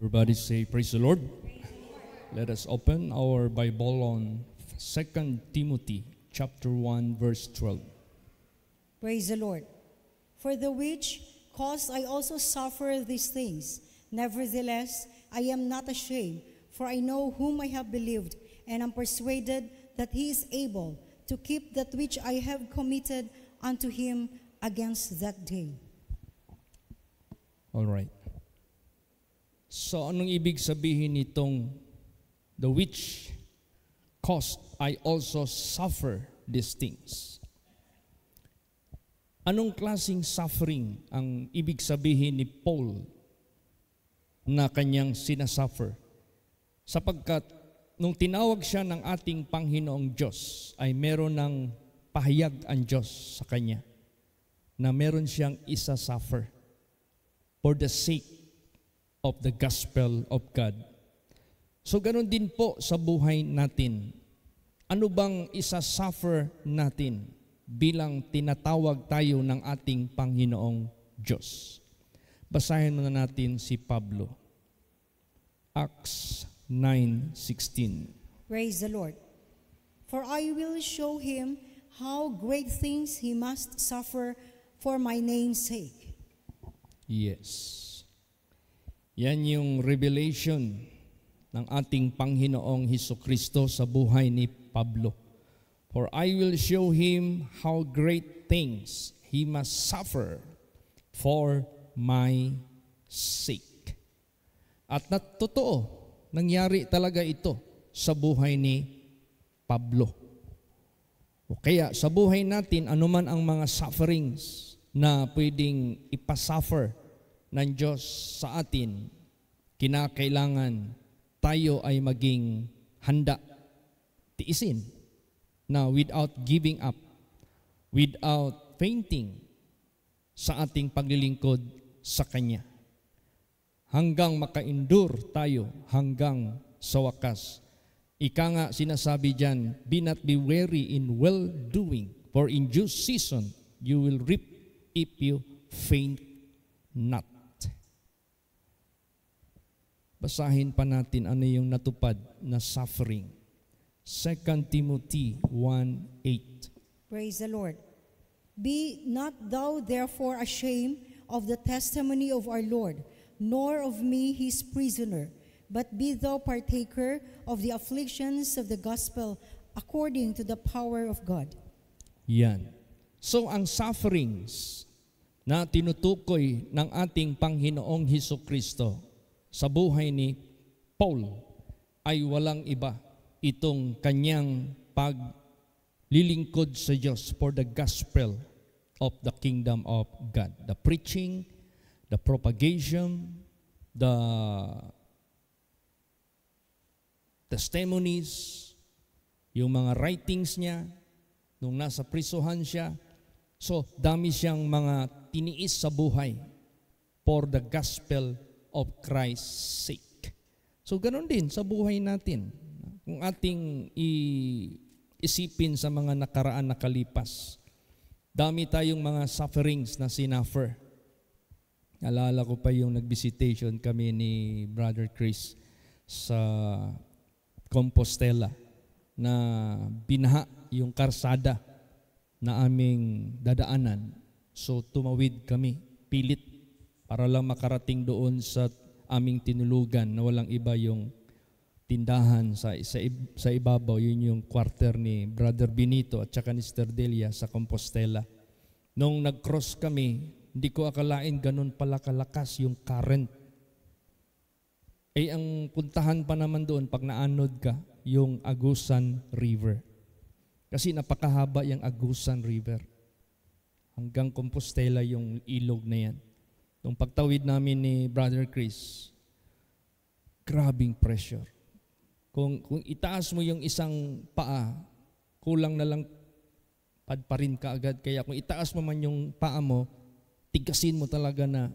Everybody say, praise the Lord. Let us open our Bible on 2 Timothy chapter 1, verse 12. Praise the Lord. For the which cause I also suffer these things. Nevertheless, I am not ashamed, for I know whom I have believed, and am persuaded that he is able to keep that which I have committed unto him against that day. All right. So anong ibig sabihin nitong the which caused I also suffer these things? Anong klaseng suffering ang ibig sabihin ni Paul na kanyang sinasuffer? Sapagkat nung tinawag siya ng ating Panginoong Diyos ay meron ng pahayag ang Diyos sa kanya na meron siyang isa-suffer for the sake of the gospel of God. So ganun din po sa buhay natin. Ano bang isa-suffer natin bilang tinatawag tayo ng ating Panginoong Diyos? Basahin muna natin si Pablo. Acts 9:16. Praise the Lord. For I will show him how great things he must suffer for my name's sake. Yes. Yan yung revelation ng ating Panginoong Hesukristo sa buhay ni Pablo. For I will show him how great things he must suffer for my sake. At totoo, nangyari talaga ito sa buhay ni Pablo. O kaya sa buhay natin, anuman ang mga sufferings na pwedeng ipasuffer ng Diyos sa atin, kinakailangan tayo ay maging handa, tiisin, na without giving up, without fainting sa ating paglilingkod sa Kanya. Hanggang maka-endure tayo hanggang sa wakas. Ika nga sinasabi dyan, be not be weary in well-doing, for in due season you will reap if you faint not. Basahin pa natin ano yung natupad na suffering. 2 Timothy 1:8. Praise the Lord. Be not thou therefore ashamed of the testimony of our Lord, nor of me his prisoner, but be thou partaker of the afflictions of the gospel according to the power of God. Yan. So ang sufferings na tinutukoy ng ating Panginoong Hesukristo sa buhay ni Paul ay walang iba. Itong kanyang paglilingkod sa Diyos for the gospel of the kingdom of God. The preaching, the propagation, the testimonies, yung mga writings niya, nung nasa prisuhan siya. So, dami siyang mga tiniis sa buhay for the gospel of Christ's sake. So, ganun din sa buhay natin. Kung ating isipin sa mga nakaraan na kalipas, dami tayong mga sufferings na sinuffer. Alala ko pa yung nag-visitation kami ni Brother Chris sa Compostela na binaha yung karsada na aming dadaanan. So tumawid kami, pilit, para lang makarating doon sa aming tinulugan na walang iba yung tindahan sa ibabaw. Yun yung quarter ni Brother Benito at saka ni Sister Delia sa Compostela. Nung nag-cross kami, hindi ko akalain ganun pala kalakas yung current. Ang puntahan pa naman doon pag naanod ka, yung Agusan River. Kasi napakahaba yung Agusan River. Hanggang Compostela yung ilog na yan. Nung pagtawid namin ni Brother Chris, grabing pressure. Kung itaas mo yung isang paa, kulang na lang padparin ka agad. Kaya kung itaas mo man yung paa mo, tigasin mo talaga na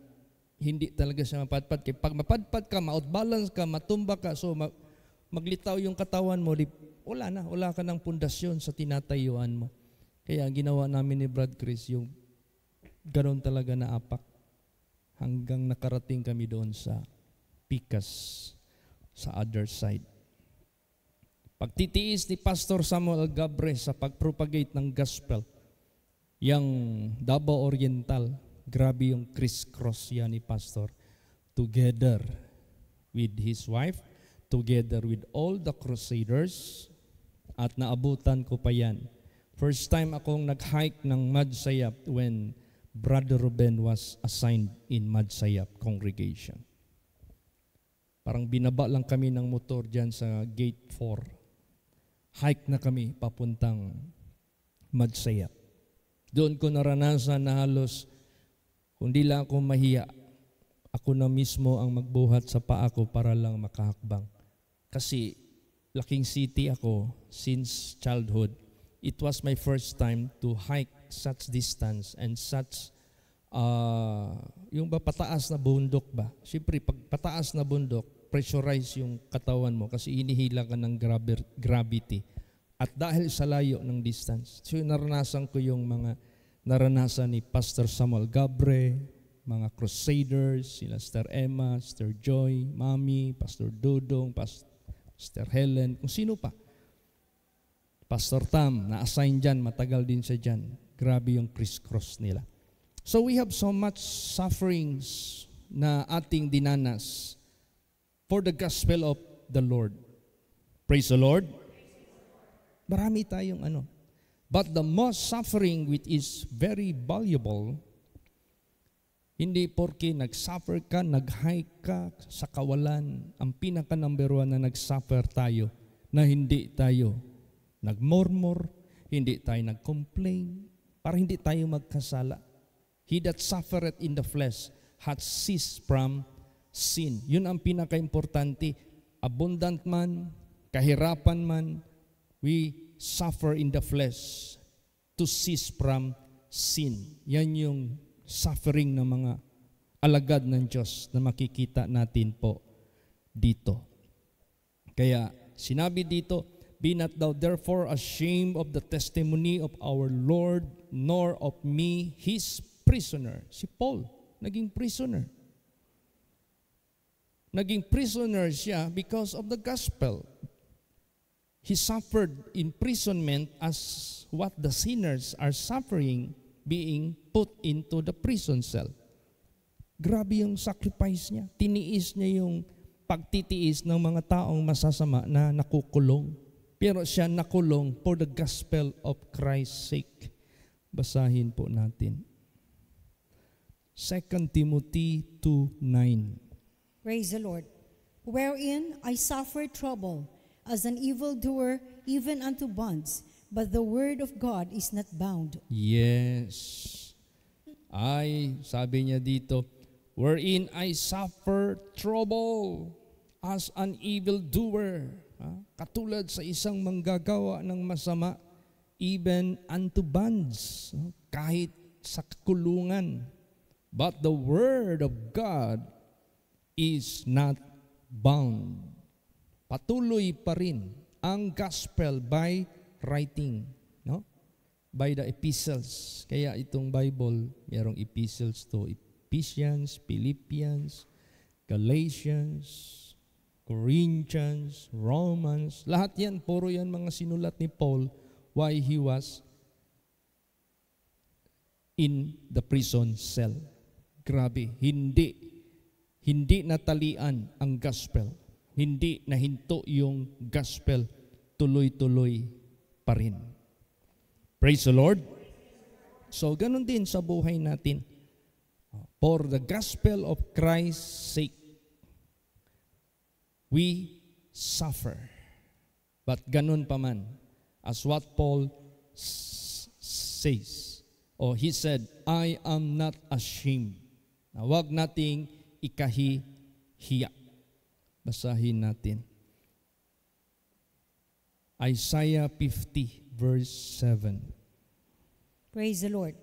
hindi talaga siya mapadpad. Kaya pag mapadpad ka, ma-outbalance ka, matumba ka, so maglitaw yung katawan mo, wala ka ng pundasyon sa tinatayuan mo. Kaya ginawa namin ni Brad Chris yung ganoon talaga na apak hanggang nakarating kami doon sa pikas sa other side. Pagtitiis ni Pastor Samuel Gabre sa pagpropagate ng gospel, yang Davao Oriental, grabe yung criss-cross yan ni Pastor, together with his wife, together with all the crusaders, at naabutan ko pa yan. First time akong nag-hike ng Madsayap when Brother Ruben was assigned in Madsayap congregation. Parang binaba lang kami ng motor dyan sa gate 4. Hike na kami papuntang Madsayap. Doon ko naranasan na halos, kung di lang ako mahiya, ako na mismo ang magbuhat sa paa ko para lang makahakbang. Kasi laking city ako since childhood. It was my first time to hike such distance and such, yung ba pataas na bundok ba? Siyempre, pag pataas na bundok, pressurize yung katawan mo kasi inihila ka ng gravity. At dahil sa layo ng distance, so naranasan ko yung mga naranasan ni Pastor Samuel Gabre, mga crusaders, sila Sister Emma, Sister Joy, Mami, Pastor Dudong, Sister Helen, kung sino pa. Pastor Tam, na-assign dyan, matagal din siya dyan. Grabe yung criss-cross nila. So we have so much sufferings na ating dinanas for the gospel of the Lord. Praise the Lord. Marami tayong ano. But the most suffering which is very valuable, hindi porke nag-suffer ka, nag-hike ka sa kawalan, ang pinaka-number 1 na nag-suffer tayo, na hindi tayo nagmurmur, hindi tayo nag-complain, para hindi tayo magkasala. He that suffereth in the flesh hath ceased from sin. Yun ang pinaka-importante. Abundant man, kahirapan man, we suffer in the flesh to cease from sin. Yan yung suffering ng mga alagad ng Diyos na makikita natin po dito. Kaya sinabi dito, be not thou therefore ashamed of the testimony of our Lord, nor of me, his prisoner. Si Paul, naging prisoner. Naging prisoner siya because of the gospel. He suffered imprisonment as what the sinners are suffering, being put into the prison cell. Grabe yung sacrifice niya. Tiniis niya yung pagtitiis ng mga taong masasama na nakukulong. Pero siya nakulong for the gospel of Christ's sake. Basahin po natin. 2 Timothy 2:9. Praise the Lord. Wherein I suffered trouble, as an evildoer, even unto bonds, but the word of God is not bound. Yes. Sabi niya dito, wherein I suffer trouble as an evildoer. Katulad sa isang manggagawa ng masama, even unto bonds, kahit sa kulungan. But the word of God is not bound. Patuloy pa rin ang gospel by writing, no? By the epistles. Kaya itong Bible, mayroong epistles to Ephesians, Philippians, Galatians, Corinthians, Romans, lahat yan, puro yan mga sinulat ni Paul why he was in the prison cell. Grabe, hindi natalian ang gospel. Hindi nahinto yung gospel, tuloy-tuloy pa rin. Praise the Lord. So, ganun din sa buhay natin. For the gospel of Christ's sake, we suffer. But ganun pa man, as what Paul says, he said, I am not ashamed. Na wag nating ikahihiya. Basahin natin. Isaiah 50 verse 7. Praise the Lord.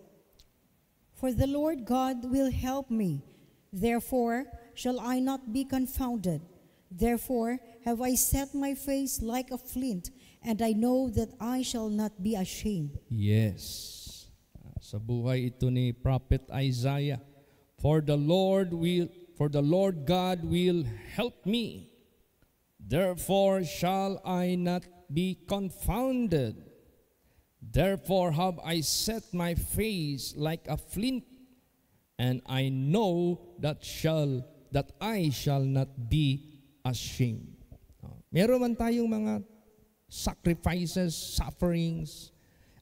For the Lord God will help me. Therefore shall I not be confounded. Therefore have I set my face like a flint, and I know that I shall not be ashamed. Yes. Sa buhay ito ni Prophet Isaiah, for the Lord for the Lord God will help me. Therefore shall I not be confounded. Therefore have I set my face like a flint, and I know that I shall not be ashamed. Meron man tayong mga sacrifices, sufferings,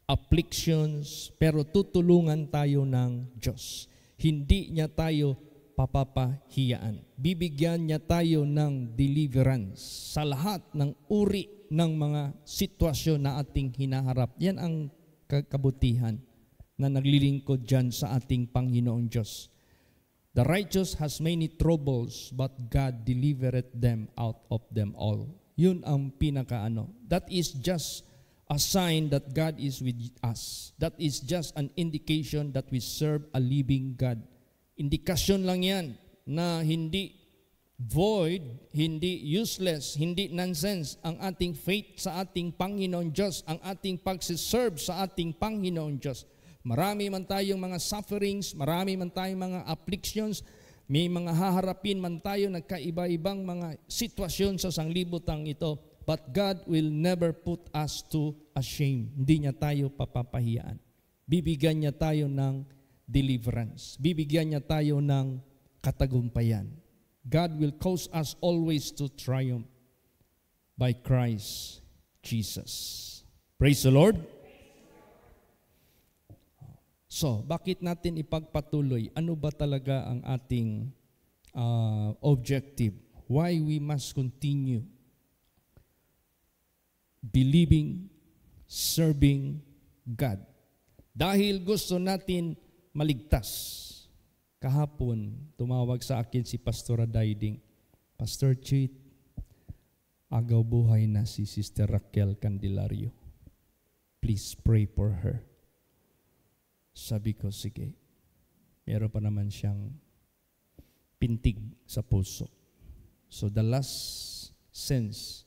afflictions, pero tutulungan tayo ng Diyos. Hindi niya tayo papapahiyaan. Bibigyan niya tayo ng deliverance sa lahat ng uri ng mga sitwasyon na ating hinaharap. Yan ang kabutihan na naglilingkod dyan sa ating Panginoong Diyos. The righteous has many troubles, but God delivered them out of them all. Yun ang pinakaano. That is just a sign that God is with us. That is just an indication that we serve a living God. Indikasyon lang yan na hindi void, hindi useless, hindi nonsense ang ating faith sa ating Panginoon Diyos, ang ating pagsiserve sa ating Panginoon Diyos. Marami man tayong mga sufferings, marami man tayong mga afflictions, may mga haharapin man tayo nagkaiba-ibang mga sitwasyon sa sanglibutang ito, but God will never put us to shame. Hindi niya tayo papapahiyaan. Bibigyan niya tayo ng deliverance. Bibigyan niya tayo ng katagumpayan. God will cause us always to triumph by Christ Jesus. Praise the Lord. So, bakit natin ipagpatuloy? Ano ba talaga ang ating objective? Why we must continue believing, serving God? Dahil gusto natin maligtas. Kahapon, tumawag sa akin si Pastor Daiding, Pastor Chit, agaw buhay na si Sister Raquel Candelario. Please pray for her. Sabi ko, sige. Meron pa naman siyang pintig sa puso. So the last sense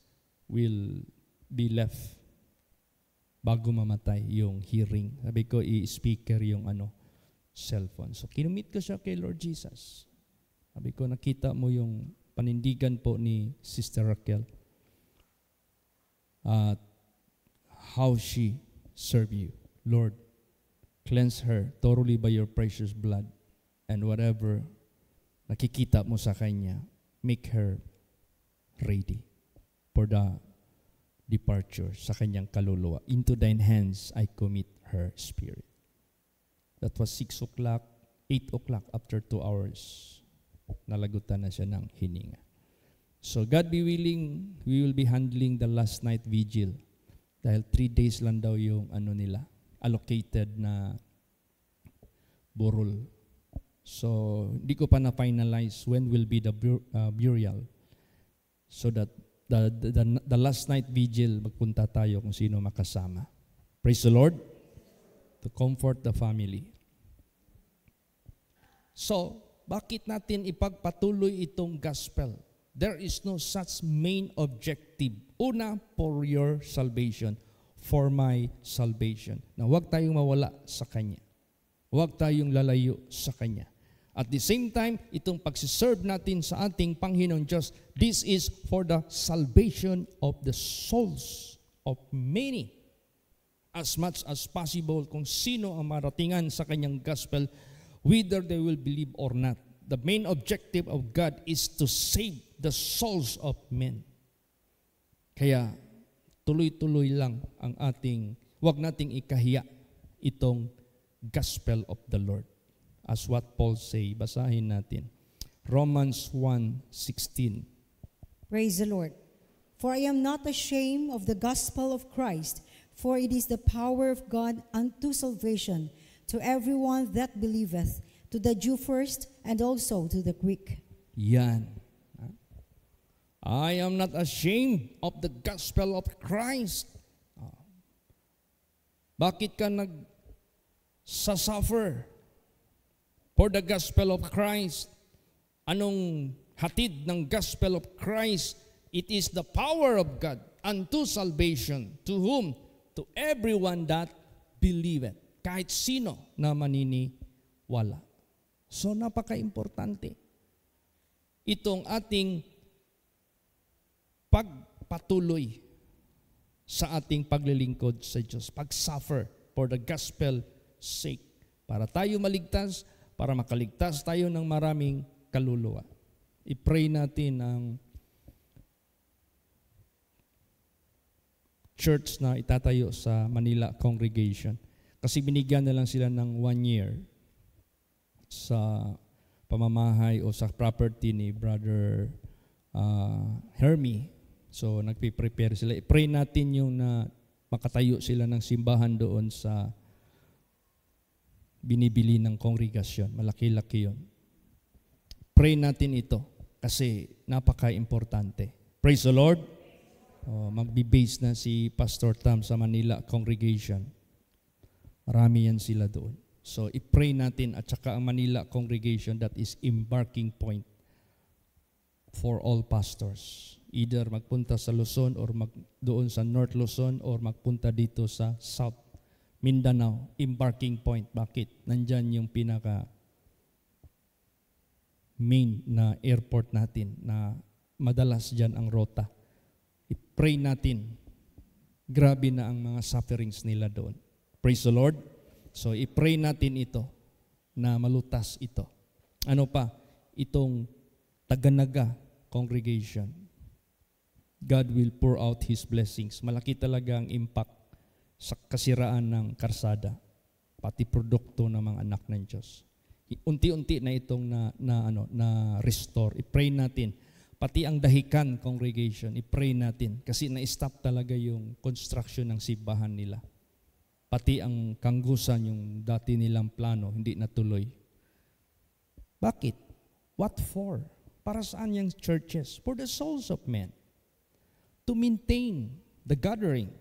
will be left bago mamatay yung hearing. Sabi ko, i-speaker yung cellphone. So kinumit ko siya kay Lord Jesus. Sabi ko, nakita mo yung panindigan po ni Sister Raquel. How she serve you. Lord, cleanse her thoroughly by your precious blood, and whatever nakikita mo sa kanya, make her ready for the departure sa kanyang kaluluwa. Into thine hands I commit her spirit. That was 6 o'clock, 8 o'clock, after 2 hours. Nalagutan na siya ng hininga. So God be willing, we will be handling the last night vigil. Dahil 3 days lang daw yung nila, allocated na burol. So, hindi ko pa na-finalize when will be the burial. So that the last night vigil, magpunta tayo kung sino makasama. Praise the Lord. To comfort the family. So, bakit natin ipagpatuloy itong gospel? There is no such main objective. Una, for your salvation. For my salvation. Na huwag tayong mawala sa Kanya. Huwag tayong lalayo sa Kanya. At the same time, itong pagsiserve natin sa ating Panginoon Diyos, this is for the salvation of the souls of many. As much as possible, kung sino ang maratingan sa Kanyang gospel, whether they will believe or not. The main objective of God is to save the souls of men. Kaya, tuloy-tuloy lang ang huwag nating ikahiya itong gospel of the Lord. As what Paul say, basahin natin. Romans 1:16. Praise the Lord. For I am not ashamed of the gospel of Christ, for it is the power of God unto salvation to everyone that believeth, to the Jew first, and also to the Greek. Yan. I am not ashamed of the gospel of Christ. Bakit ka nagsasuffer for the gospel of Christ? Anong hatid ng gospel of Christ? It is the power of God unto salvation. To whom? To everyone that believeth. Kahit sino na maniniwala. So napaka-importante. itong ating pagpatuloy sa ating paglilingkod sa Diyos, pag-suffer for the gospel sake, para tayo maligtas, para makaligtas tayo ng maraming kaluluwa. I-pray natin ang church na itatayo sa Manila congregation. Kasi binigyan na lang sila ng 1 year sa pamamahay o sa property ni Brother Hermie. So nagpiprepare sila. I-pray natin yung na makatayo sila ng simbahan doon sa binibili ng kongregasyon. Malaki-laki yun. Pray natin ito kasi napaka-importante. Praise the Lord. Magbe-base na si Pastor Tam sa Manila congregation. Marami yan sila doon. So i-pray natin at saka ang Manila congregation, that is embarking point for all pastors. Either magpunta sa Luzon or doon sa North Luzon or magpunta dito sa South Mindanao. Embarking point. Bakit? Nandyan yung pinaka main na airport natin na madalas dyan ang rota. I-pray natin. Grabe na ang mga sufferings nila doon. Praise the Lord. So i-pray natin ito na malutas ito. Ano pa? Itong Taganaga congregation. God will pour out His blessings. Malaki talaga ang impact sa kasiraan ng karsada, pati produkto ng mga anak ng Diyos. Unti-unti na itong na restore. I-pray natin. Pati ang Dahican congregation, i-pray natin. Kasi na-stop talaga yung construction ng simbahan nila. Pati ang Kanggusan, yung dati nilang plano, hindi natuloy. Bakit? What for? Para saan yung churches? For the souls of men. To maintain the gathering,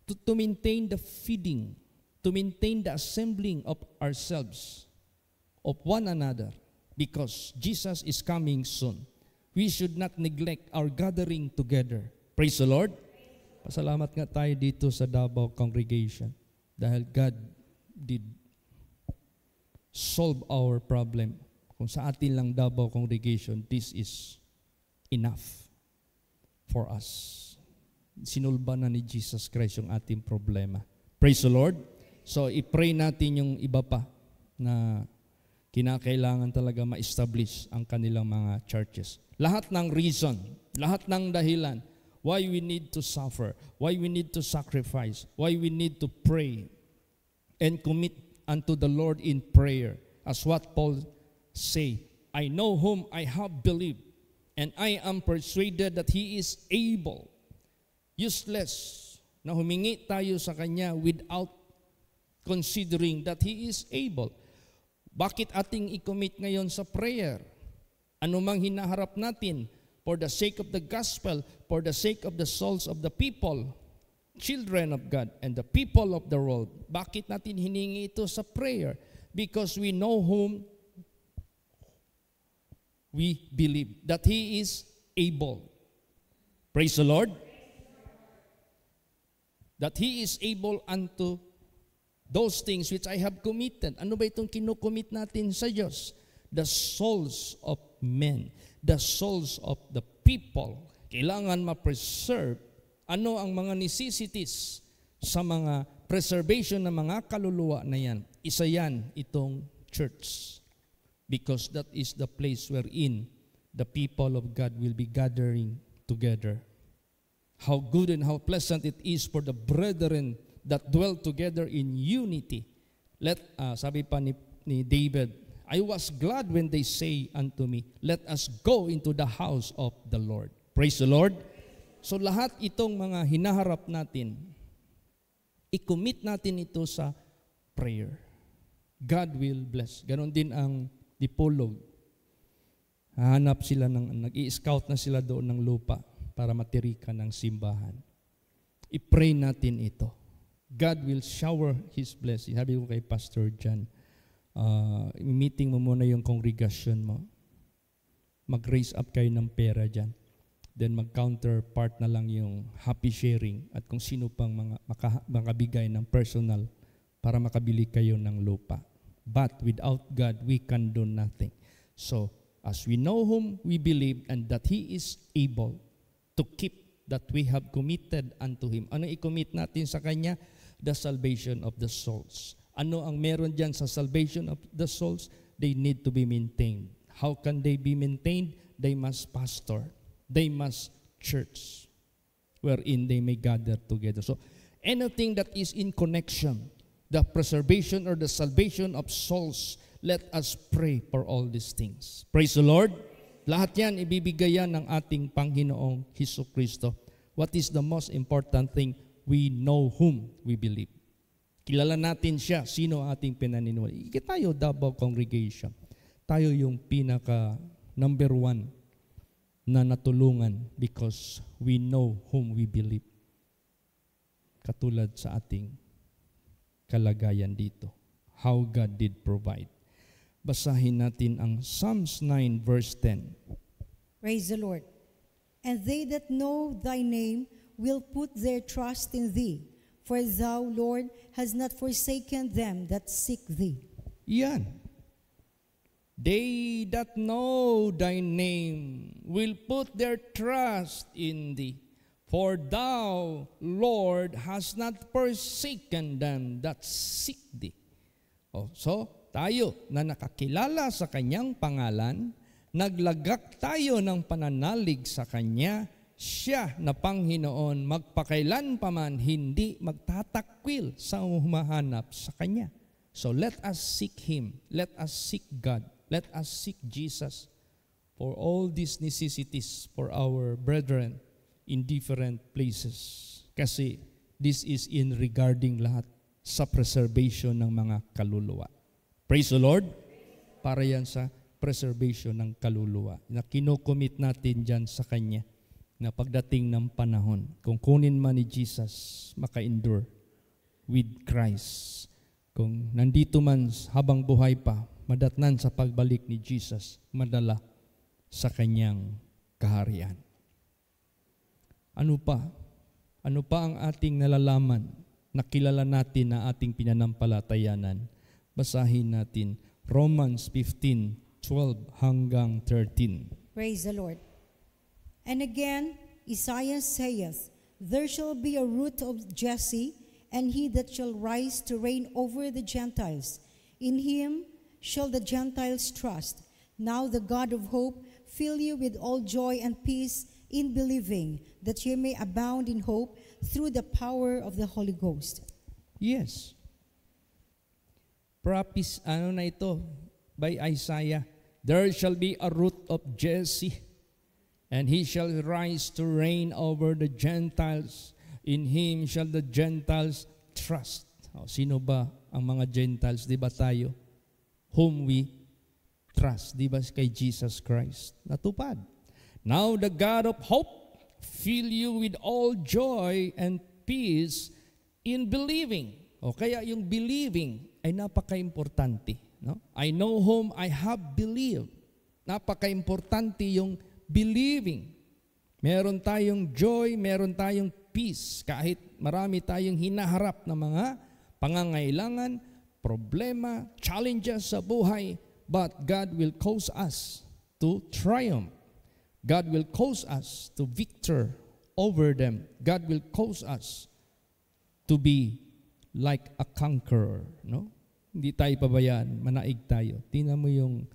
to maintain the feeding, to maintain the assembling of ourselves, of one another, because Jesus is coming soon. We should not neglect our gathering together. Praise the Lord. Pasalamat nga tayo dito sa Davao congregation dahil God did solve our problem. Kung sa atin lang Davao congregation, this is enough for us. Sinulba na ni Jesus Christ yung ating problema. Praise the Lord. So, i-pray natin yung iba pa na kinakailangan talaga ma-establish ang kanilang mga churches. Lahat ng reason, lahat ng dahilan, why we need to suffer, why we need to sacrifice, why we need to pray and commit unto the Lord in prayer. As what Paul say, I know whom I have believed, and I am persuaded that He is able. Useless na humingi tayo sa Kanya without considering that He is able. Bakit ating i-commit ngayon sa prayer? Ano mang hinaharap natin, for the sake of the gospel, for the sake of the souls of the people, children of God, and the people of the world. Bakit natin hiningi ito sa prayer? Because we know whom we believe, that He is able. Praise the Lord. That He is able unto those things which I have committed. Ano ba itong kinukommit natin sa Diyos? The souls of men, the souls of the people. Kailangan ma-preserve ano ang mga necessities sa mga preservation ng mga kaluluwa na yan. Isa yan itong church. Because that is the place wherein the people of God will be gathering together. How good and how pleasant it is for the brethren that dwell together in unity. Sabi pa ni David, I was glad when they say unto me, let us go into the house of the Lord. Praise the Lord. So lahat itong mga hinaharap natin, i-commit natin ito sa prayer. God will bless. Ganon din ang Dipolog. Hahanap sila nag-i-scout na sila doon ng lupa para matirikan ng simbahan. I-pray natin ito. God will shower His blessing. Sabi ko kay Pastor John, meeting mo muna yung congregation mo. Mag-raise up kayo ng pera dyan. Then mag-counterpart na lang yung happy sharing at kung sino pang mga makabigay ng personal para makabili kayo ng lupa. But without God, we can do nothing. So, As we know whom we believe and that He is able to keep that we have committed unto Him. Ano i-commit natin sa Kanya? The salvation of the souls. Ano ang meron dyan sa salvation of the souls? They need to be maintained. How can they be maintained? They must pastor. They must church, wherein they may gather together. So, anything that is in connection, the preservation or the salvation of souls, let us pray for all these things. Praise the Lord. Lahat yan, ibibigay yan ng ating Panginoong Hesukristo. What is the most important thing? We know whom we believe. Kilala natin siya, sino ating pinaniniwala. Tayo, Davao Congregation. Tayo yung pinaka number 1 na natulungan because we know whom we believe. Katulad sa ating kalagayan dito. How God did provide. Basahin natin ang Psalms 9 verse 10. Praise the Lord. And they that know thy name will put their trust in thee, for thou, Lord, hast not forsaken them that seek thee. Yan. They that know thy name will put their trust in thee, for thou, Lord, hast not forsaken them that seek thee. So, tayo na nakakilala sa Kanyang pangalan, naglagak tayo ng pananalig sa Kanya, siya na Panginoon, magpakailan pa man hindi magtatakwil sa humahanap sa Kanya. So let us seek Him, let us seek God, let us seek Jesus for all these necessities for our brethren in different places. Kasi this is in regarding lahat sa preservation ng mga kaluluwa. Praise the Lord. Para yan sa preservation ng kaluluwa na kinocommit natin dyan sa Kanya na pagdating ng panahon, kung kunin man ni Jesus, maka-endure with Christ. Kung nandito man habang buhay pa, madatnan sa pagbalik ni Jesus, madala sa Kanyang kaharian. Ano pa? Ano pa ang ating nalalaman na kilala natin na ating pinanampalatayanan? Basahin natin Romans 15:12 hanggang 13. Praise the Lord. And again, Isaiah saith, there shall be a root of Jesse, and he that shall rise to reign over the Gentiles. In him shall the Gentiles trust. Now the God of hope fill you with all joy and peace in believing, that ye may abound in hope through the power of the Holy Ghost. Yes. Prophecy, na ito? By Isaiah. There shall be a root of Jesse, and he shall rise to reign over the Gentiles. In him shall the Gentiles trust. Sino ba ang mga Gentiles? Di ba tayo? Whom we trust. Di ba kay Jesus Christ? Natupad. Now the God of hope fill you with all joy and peace in believing. Kaya yung believing ay napaka-importante. No? I know whom I have believed. Napaka-importante yung believing. Meron tayong joy, meron tayong peace. Kahit marami tayong hinaharap na mga pangangailangan, problema, challenges sa buhay, but God will cause us to triumph. God will cause us to victor over them. God will cause us to be like a conqueror, no? Hindi tayo pabayaan, manaig tayo. Tingnan mo yung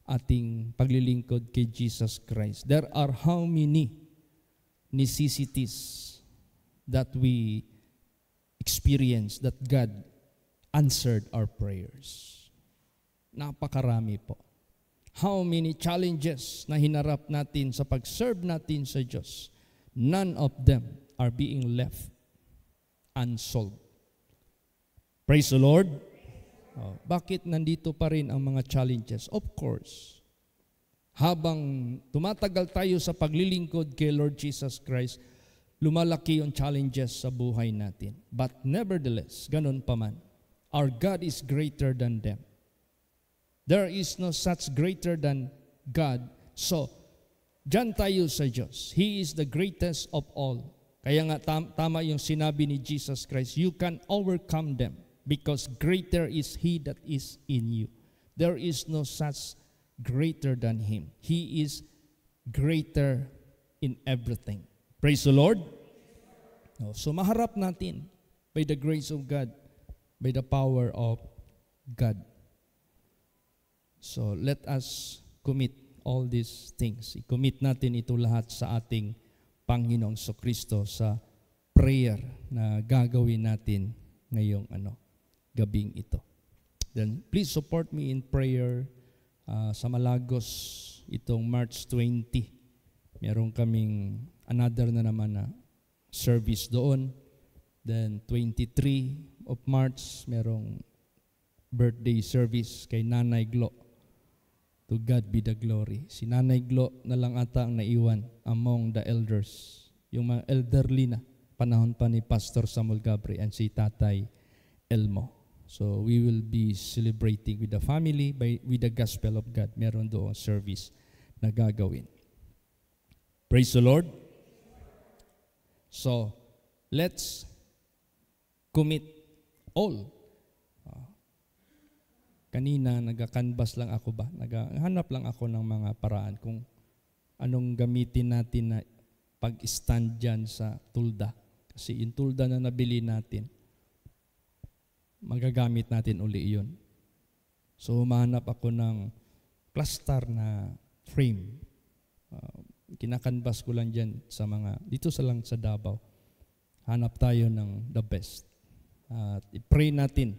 ating paglilingkod kay Jesus Christ. There are how many necessities that we experience that God answered our prayers. Napakarami po. How many challenges na hinarap natin sa pag-serve natin sa Diyos. None of them are being left unsolved. Praise the Lord. Bakit nandito pa rin ang mga challenges? Of course, habang tumatagal tayo sa paglilingkod kay Lord Jesus Christ, lumalaki yung challenges sa buhay natin. But nevertheless, ganun pa man, our God is greater than them. There is no such greater than God. So, dyan tayo sa Diyos. He is the greatest of all. Kaya nga tama yung sinabi ni Jesus Christ, you can overcome them because greater is He that is in you. There is no such greater than him. He is greater in everything. Praise the Lord. So maharap natin by the grace of God, by the power of God. So let us commit all these things. I-commit natin ito lahat sa ating Panginoong Kristo sa prayer na gagawin natin ngayong gabing ito. Then please support me in prayer sa Malagos itong March 20. Meron kaming another na naman na service doon. Then 23 of March, merong birthday service kay Nanay Glo. To God be the glory. Si Nanay Glo na lang ata ang naiwan among the elders. Yung mga elderly na, panahon pa ni Pastor Samuel Gabriel and si Tatay Elmo. So we will be celebrating with the family with the gospel of God. Meron doon service na gagawin. Praise the Lord. So let's commit all. Kanina, nag-canvas lang ako ba? Naghanap lang ako ng mga paraan kung anong gamitin natin na pag-stand dyan sa tulda. Kasi yung tulda na nabili natin, magagamit natin uli yun. So, humahanap ako ng plaster na frame. Kinakanvas ko lang dyan sa mga, dito sa Davao. Hanap tayo ng the best. At i-pray natin.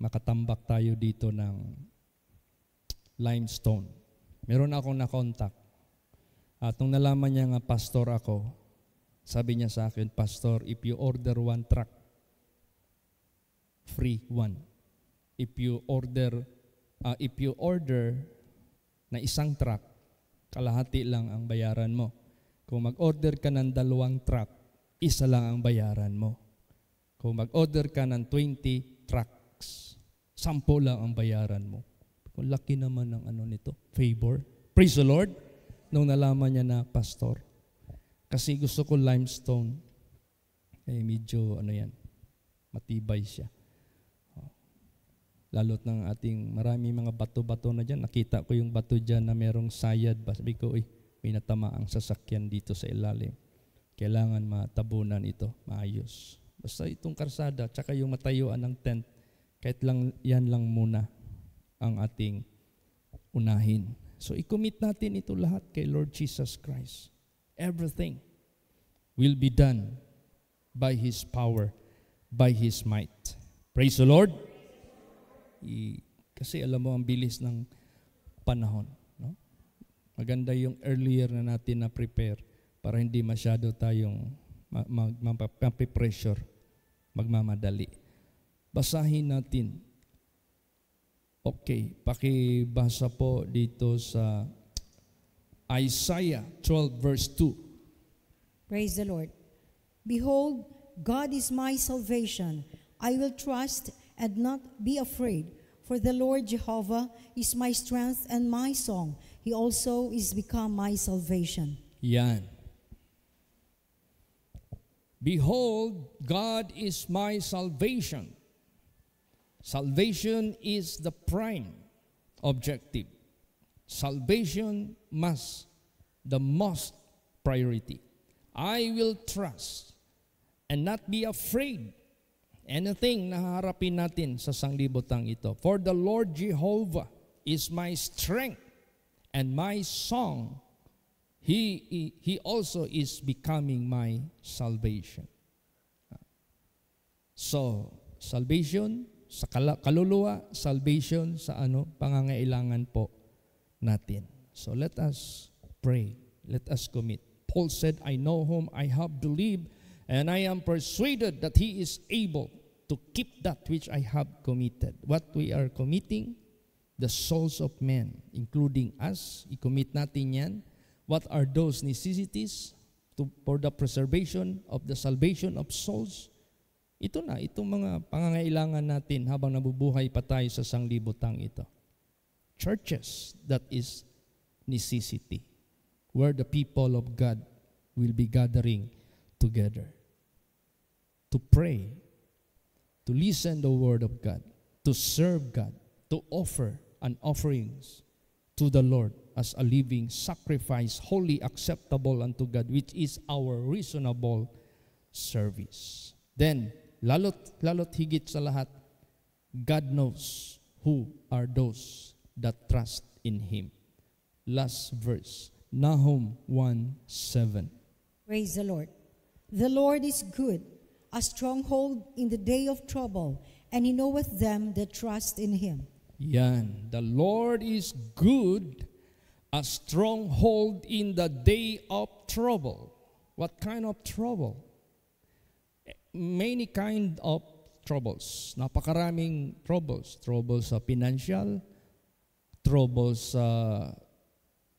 Makatambak tayo dito ng limestone. Meron akong na-contact. At nung nalaman niya nga pastor ako, sabi niya sa akin, Pastor, if you order 1 truck, free 1. If you order na isang truck, kalahati lang ang bayaran mo. Kung mag-order ka ng 2 truck, isa lang ang bayaran mo. Kung mag-order ka ng 20 trucks, 10 lang ang bayaran mo. Kung laki naman ng nito, favor. Praise the Lord. Nung nalaman niya na pastor. Kasi gusto ko limestone. Medyo matibay siya. Lalo't ng ating marami mga bato-bato na dyan. Nakita ko yung bato dyan na merong sayad. Sabi ko, may natama ang sasakyan dito sa ilalim. Kailangan matabunan ito, maayos. Basta itong karsada, tsaka yung matayuan ng tent, kahit lang yan lang muna ang ating unahin. So i-commit natin ito lahat kay Lord Jesus Christ. Everything will be done by His power, by His might. Praise the Lord. Kasi alam mo ang bilis ng panahon. No? Maganda yung earlier na natin na prepare para hindi masyado tayong pressure, magmamadali. Basahin natin. Okay, pakibasa po dito sa Isaiah 12 verse 2. Praise the Lord. Behold, God is my salvation. I will trust and not be afraid. For the Lord Jehovah is my strength and my song. He also is become my salvation. Yan. Behold, God is my salvation. Salvation is the prime objective. Salvation must the most priority. I will trust and not be afraid. Anything na haharapin natin sa sanglibotang ito. For the Lord Jehovah is my strength and my song. He also is becoming my salvation. So, salvation sa kaluluwa, salvation sa pangangailangan po natin. So let us pray. Let us commit. Paul said, I know whom I have believed, and I am persuaded that He is able to keep that which I have committed. What we are committing, the souls of men, including us, i-commit natin yan. What are those necessities for the preservation of the salvation of souls? Ito na, itong mga pangangailangan natin habang nabubuhay pa tayo sa sanglibotang ito. Churches, that is necessity, where the people of God will be gathering together to pray, to listen the word of God, to serve God, to offer and offerings to the Lord as a living sacrifice, wholly acceptable unto God, which is our reasonable service. Then, lalo't higit sa lahat, God knows who are those that trust in Him. Last verse, Nahum 1:7. Praise the Lord. The Lord is good, a stronghold in the day of trouble, and He knoweth them that trust in Him. Yan. The Lord is good, a stronghold in the day of trouble. What kind of trouble? Many kind of troubles. Napakaraming troubles. Troubles sa financial, troubles sa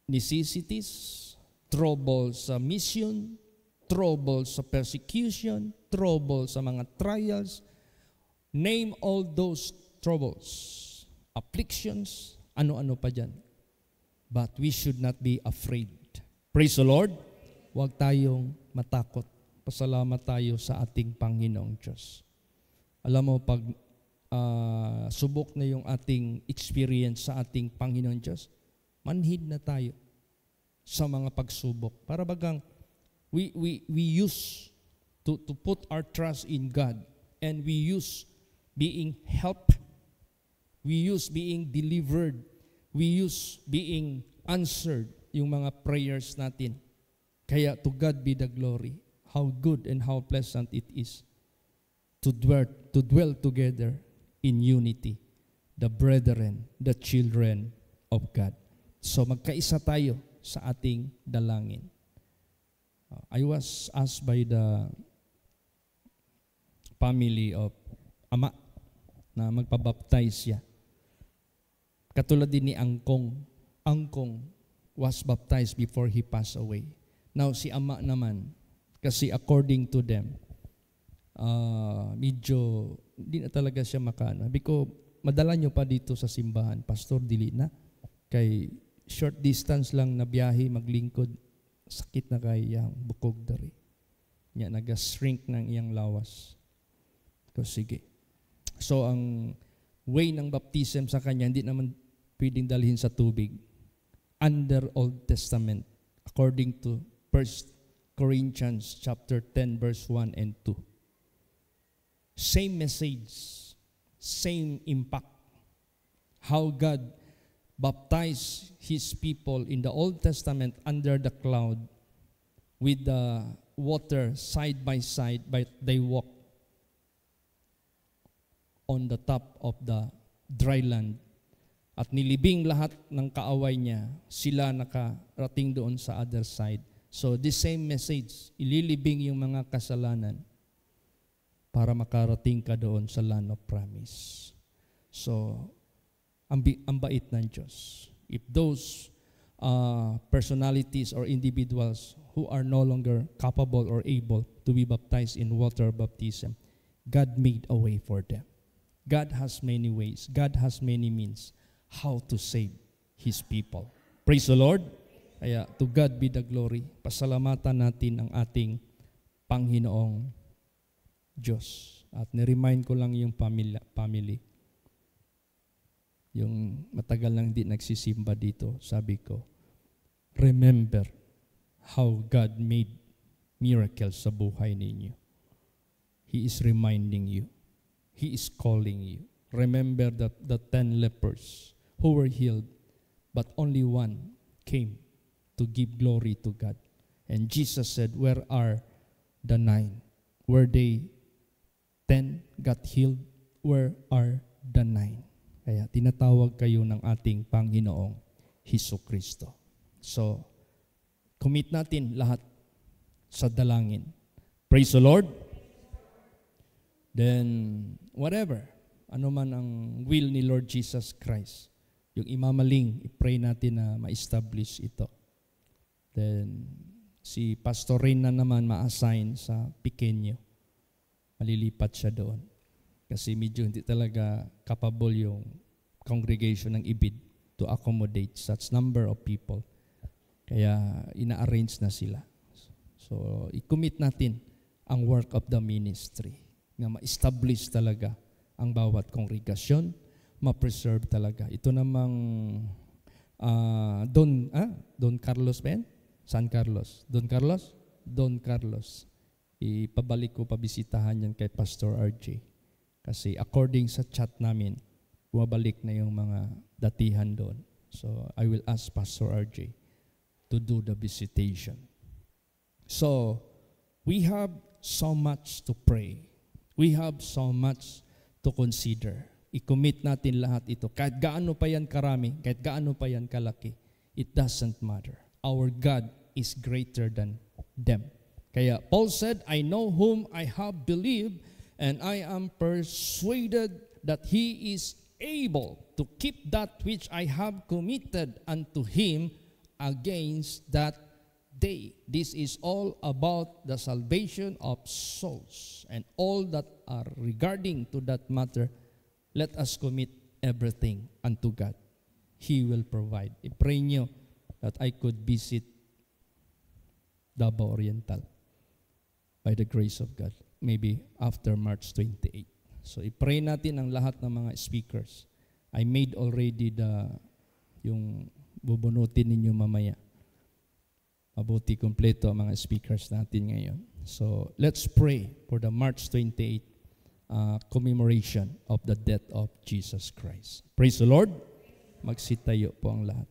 necessities, troubles sa mission, troubles sa persecution, troubles sa mga trials. Name all those troubles, afflictions, ano-ano pa dyan. But we should not be afraid. Praise the Lord. Huwag tayong matakot. Pasalamat tayo sa ating Panginoong Diyos. Alam mo, pag subok na yung ating experience sa ating Panginoong Diyos, manhid na tayo sa mga pagsubok. Para bagang we use to put our trust in God, and we use being helped, we use being delivered, we use being answered yung mga prayers natin. Kaya to God be the glory. How good and how pleasant it is to dwell together in unity, the brethren, the children of God. So magkaisa tayo sa ating dalangin. I was asked by the family of ama na magpabaptize siya. Katulad din ni Angkong. Angkong was baptized before he passed away. Now si ama naman, kasi according to them, medyo hindi na talaga siya makano. Biko, madala nyo pa dito sa simbahan, Pastor, dili na. Kay short distance lang na biyahe, maglingkod, sakit na kay iyang bukog dari. Nya naga-shrink ng iyang lawas. So, sige. So, ang way ng baptism sa kanya, hindi naman pwedeng dalhin sa tubig. Under Old Testament, according to 1 Corinthians chapter 10, verse 1 and 2. Same message, same impact. How God baptized His people in the Old Testament under the cloud with the water side by side, but they walk on the top of the dry land. At nilibing lahat ng kaaway niya, sila nakarating doon sa other side. So the same message, ililibing yung mga kasalanan para makarating ka doon sa land of promise. So, ang bait ng Diyos. If those personalities or individuals who are no longer capable or able to be baptized in water baptism, God made a way for them. God has many ways. God has many means how to save His people. Praise the Lord. Kaya to God be the glory. Pasalamatan natin ang ating Panginoong Diyos. At niremind ko lang yung family. Yung matagal lang hindi nagsisimba dito, sabi ko, remember how God made miracles sa buhay ninyo. He is reminding you. He is calling you. Remember that the 10 lepers who were healed, but only one came to give glory to God. And Jesus said, where are the 9? Were they 10 got healed? Where are the 9? Kaya tinatawag kayo ng ating Panginoong Hesukristo. So, commit natin lahat sa dalangin. Praise the Lord. Then, whatever, ano man ang will ni Lord Jesus Christ, yung imamaling, i-pray natin na ma-establish ito. Then, si Pastor Rain na naman ma-assign sa Pequeño. Malilipat siya doon. Kasi medyo hindi talaga capable yung congregation ng IBID to accommodate such number of people. Kaya ina-arrange na sila. So, i-commit natin ang work of the ministry na ma-establish talaga ang bawat kongregasyon, ma-preserve talaga. Ito namang Don Carlos Ben? San Carlos? Don Carlos? Don Carlos. Ipabalik ko pabisitahan yan kay Pastor RJ. Kasi according sa chat namin, bumabalik na yung mga datihan doon. So I will ask Pastor RJ to do the visitation. So we have so much to pray. We have so much to consider. I-commit natin lahat ito. Kahit gaano pa yan karami, kahit gaano pa yan kalaki, it doesn't matter. Our God is greater than them. Kaya Paul said, I know whom I have believed, and I am persuaded that He is able to keep that which I have committed unto Him against that day. This is all about the salvation of souls, and all that are regarding to that matter. Let us commit everything unto God. He will provide. I-pray nyo that I could visit Davao Oriental by the grace of God. Maybe after March 28. So i-pray natin ang lahat ng mga speakers. I made already yung bubunutin ninyo mamaya. Mabuti kompleto ang mga speakers natin ngayon. So let's pray for the March 28 commemoration of the death of Jesus Christ. Praise the Lord. Magsitayo po ang lahat.